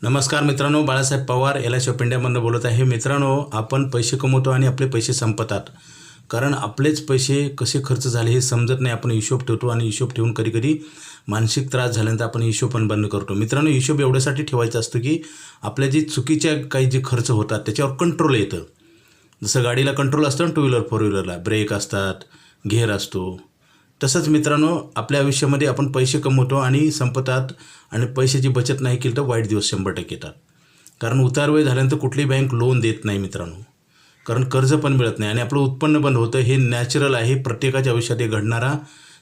नमस्कार मित्रांनो, Balasaheb Pawar LIC of इंडियामधून बोलत आहे। मित्रांनो, आपण पैसे कमवतो आणि आपले पैसे संपतात, कारण आपलेच पैसे कसे खर्च झाले हे समजत नाही। आपण हिशोब ठेवतो आणि हिशोब ठेवून कधी कधी मानसिक त्रास झाल्यानंतर आपण हिशोब पण बंद करतो। मित्रांनो, हिशोब एवढ्यासाठी ठेवायचा असतो की आपल्या जी चुकीच्या काही जे खर्च होतात त्याच्यावर कंट्रोल येतं। जसं गाडीला कंट्रोल असतं ना, टू व्हीलर फोर व्हीलरला ब्रेक असतात, गिअर असतो, तसंच मित्रांनो आपल्या आयुष्यामध्ये आपण पैसे कमवतो आणि संपतात आणि पैशाची बचत नाही केली तर वाईट दिवस 100% येतात। कारण उतारवय झाल्यानंतर कुठली बँक लोन देत नाही मित्रांनो, कारण कर्ज पण मिळत नाही आणि आपलं उत्पन्न बंद होतं। हे नॅचरल आहे, प्रत्येकाच्या आयुष्यात एक घडणारा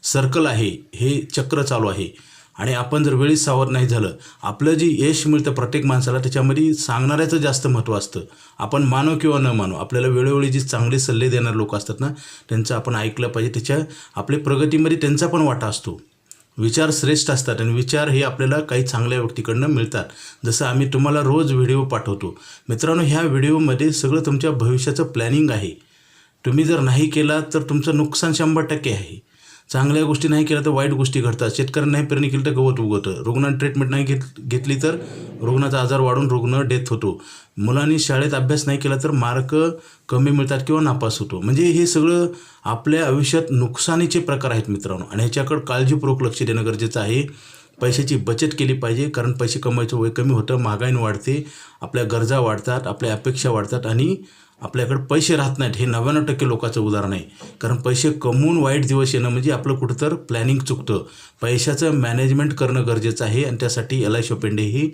सर्कल आहे, हे चक्र चालू आहे। आणि आपण जर वेळीच सावध नाही झालं, आपलं जे यश मिळतं प्रत्येक माणसाला त्याच्यामध्ये सांगणाऱ्याचं जास्त महत्त्व असतं। आपण मानो किंवा न मानो, आपल्याला वेळोवेळी जी चांगले सल्ले देणारे लोक असतात ना, त्यांचं आपण ऐकलं पाहिजे। त्याच्या आपल्या प्रगतीमध्ये त्यांचा पण वाटा असतो। विचार श्रेष्ठ असतात आणि विचार हे आपल्याला काही चांगल्या व्यक्तीकडनं मिळतात। जसं आम्ही तुम्हाला रोज व्हिडिओ पाठवतो मित्रांनो, ह्या व्हिडिओमध्ये सगळं तुमच्या भविष्याचं प्लॅनिंग आहे। तुम्ही जर नाही केला तर तुमचं नुकसान 100% आहे। चांगल्या गोष्टी नाही केल्या तर वाईट गोष्टी घडतात। शेतकऱ्यांनी नाही पेरणी केली तर गवत उगवतं, रुग्णांनी ट्रीटमेंट नाही घेतली तर रुग्णाचा आजार वाढून रुग्ण डेथ होतो, मुलांनी शाळेत अभ्यास नाही केला तर मार्क कमी मिळतात किंवा नापास होतो। म्हणजे हे सगळं आपल्या आयुष्यात नुकसानीचे प्रकार आहेत मित्रांनो, आणि ह्याच्याकडे काळजीपूर्वक लक्ष देणं गरजेचं आहे। पैशाची बचत केली पाहिजे, कारण पैसे कमवायचं वय कमी होतं, महागाई वाढते, आपल्या गरजा वाढतात, आपल्या अपेक्षा वाढतात आणि आपल्याकडे पैसे राहत नाहीत। हे 99% लोकांचं उदाहरण आहे। कारण पैसे कमवून वाईट दिवस येणं म्हणजे आपलं कुठंतर प्लॅनिंग चुकतं। पैशाचं मॅनेजमेंट करणं गरजेचं आहे आणि त्यासाठी LIC ऑफ इंडिया ही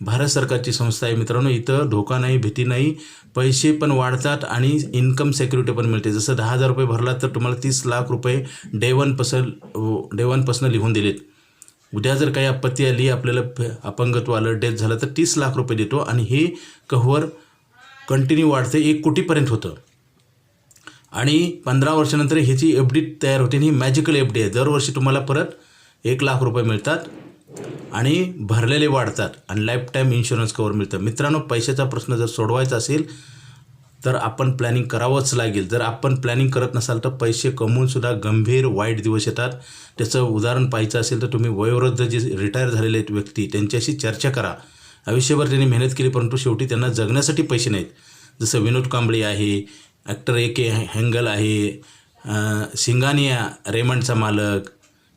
भारत सरकारची संस्था आहे मित्रांनो। इथं धोका नाही, भीती नाही, पैसे पण वाढतात आणि इन्कम सिक्युरिटी पण मिळते। जसं 10,000 रुपये भरलात तर तुम्हाला 30 लाख रुपये डे वनपासून लिहून दिलेत। उद्या जर काही आपत्ती आली, आपल्याला अपंगत्व आलं, डेथ झालं तर 30 लाख रुपये देतो आणि हे कव्हर कंटिन्यू वाढते 1 कोटीपर्यंत होतं। आणि 15 वर्षानंतर ह्याची FD तयार होते आणि ही मॅजिकल FD आहे। दरवर्षी तुम्हाला परत 1 लाख रुपये मिळतात आणि भरलेले वाढतात आणि लाईफ टाईम इन्शुरन्स कव्हर मिळतं। मित्रांनो, पैशाचा प्रश्न जर सोडवायचा असेल तर आपण प्लॅनिंग करावंच लागेल। जर आपण प्लॅनिंग करत नसाल तर पैसे कमवूनसुद्धा गंभीर वाईट दिवस येतात। त्याचं उदाहरण पाहायचं असेल तर तुम्ही वयोवृद्ध जे रिटायर झालेले आहेत व्यक्ती, त्यांच्याशी चर्चा करा। आयुष्यभर त्यांनी मेहनत केली परंतु शेवटी त्यांना जगण्यासाठी पैसे नाहीत। जसं विनोद कांबळे आहे, ॲक्टर AK हँगल आहे, सिंगानिया रेमंडचा मालक,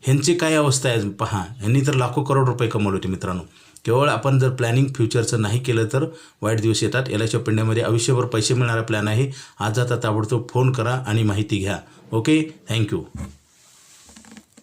ह्यांची काय अवस्था आहे पहा। यांनी तर लाखो करोड रुपये कमवले होते मित्रांनो। केवळ आपण जर प्लॅनिंग फ्युचरचं नाही केलं तर वाईट दिवस येतात। LIC ऑफ इंडियामध्ये आयुष्यभर पैसे मिळणारा प्लॅन आहे। आज आता ताबडतोब फोन करा आणि माहिती घ्या। Okay, thank you.